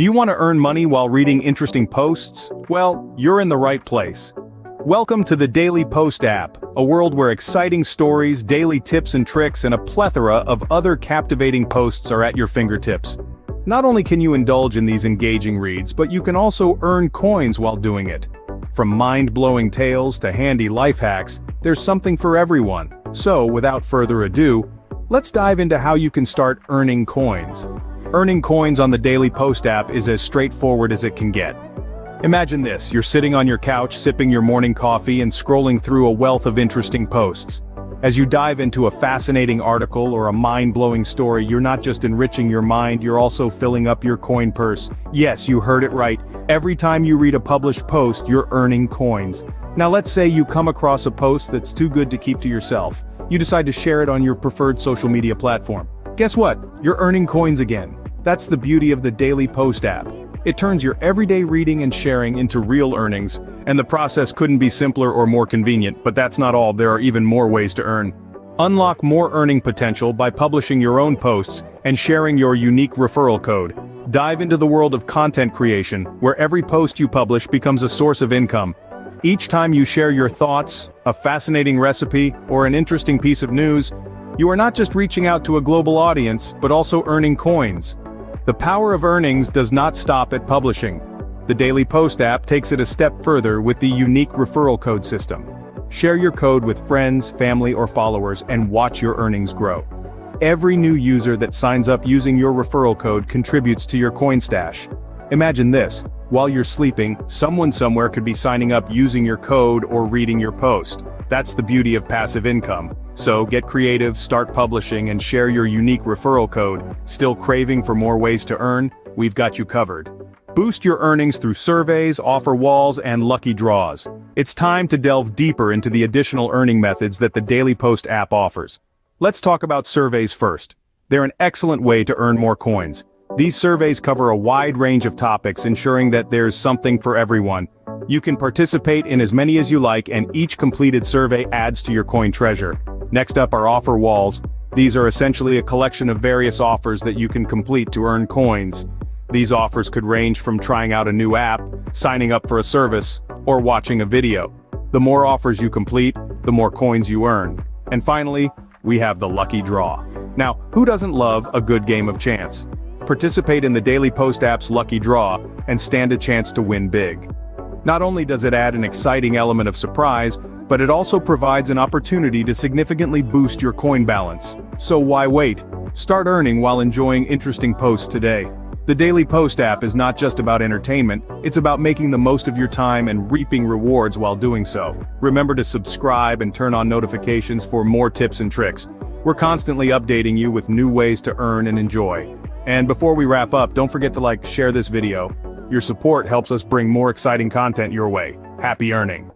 Do you want to earn money while reading interesting posts? Well, you're in the right place. Welcome to the Daily Post app, a world where exciting stories, daily tips and tricks, and a plethora of other captivating posts are at your fingertips. Not only can you indulge in these engaging reads, but you can also earn coins while doing it. From mind-blowing tales to handy life hacks, there's something for everyone. So, without further ado, let's dive into how you can start earning coins. Earning coins on the Daily Post app is as straightforward as it can get. Imagine this, you're sitting on your couch sipping your morning coffee and scrolling through a wealth of interesting posts. As you dive into a fascinating article or a mind-blowing story, you're not just enriching your mind, you're also filling up your coin purse. Yes, you heard it right. Every time you read a published post, you're earning coins. Now let's say you come across a post that's too good to keep to yourself. You decide to share it on your preferred social media platform. Guess what? You're earning coins again. That's the beauty of the Daily Post app. It turns your everyday reading and sharing into real earnings, and the process couldn't be simpler or more convenient, but that's not all, there are even more ways to earn. Unlock more earning potential by publishing your own posts and sharing your unique referral code. Dive into the world of content creation, where every post you publish becomes a source of income. Each time you share your thoughts, a fascinating recipe, or an interesting piece of news, you are not just reaching out to a global audience, but also earning coins. The power of earnings does not stop at publishing. The Daily Post app takes it a step further with the unique referral code system. Share your code with friends, family, or followers and watch your earnings grow. Every new user that signs up using your referral code contributes to your coin stash. Imagine this, while you're sleeping, someone somewhere could be signing up using your code or reading your post. That's the beauty of passive income. So get creative, start publishing, and share your unique referral code. Still craving for more ways to earn? We've got you covered. Boost your earnings through surveys, offer walls, and lucky draws. It's time to delve deeper into the additional earning methods that the Daily Post app offers. Let's talk about surveys first. They're an excellent way to earn more coins. These surveys cover a wide range of topics, ensuring that there's something for everyone. You can participate in as many as you like, and each completed survey adds to your coin treasure. Next up are offer walls. These are essentially a collection of various offers that you can complete to earn coins. These offers could range from trying out a new app, signing up for a service, or watching a video. The more offers you complete, the more coins you earn. And finally, we have the lucky draw. Now, who doesn't love a good game of chance? Participate in the Daily Post app's lucky draw and stand a chance to win big. Not only does it add an exciting element of surprise, but it also provides an opportunity to significantly boost your coin balance. So why wait? Start earning while enjoying interesting posts today. The Daily Post app is not just about entertainment, it's about making the most of your time and reaping rewards while doing so. Remember to subscribe and turn on notifications for more tips and tricks. We're constantly updating you with new ways to earn and enjoy. And before we wrap up, don't forget to share this video. Your support helps us bring more exciting content your way. Happy earning!